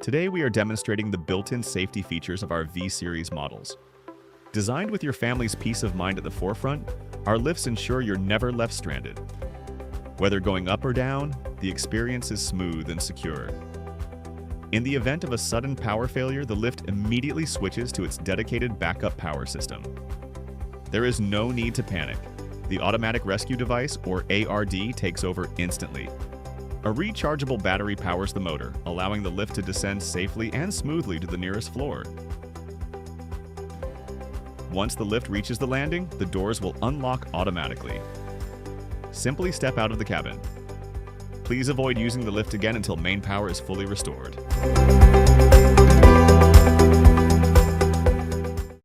Today we are demonstrating the built-in safety features of our V-Series models. Designed with your family's peace of mind at the forefront, our lifts ensure you're never left stranded. Whether going up or down, the experience is smooth and secure. In the event of a sudden power failure, the lift immediately switches to its dedicated backup power system. There is no need to panic. The automatic rescue device, or ARD, takes over instantly. A rechargeable battery powers the motor, allowing the lift to descend safely and smoothly to the nearest floor. Once the lift reaches the landing, the doors will unlock automatically. Simply step out of the cabin. Please avoid using the lift again until main power is fully restored.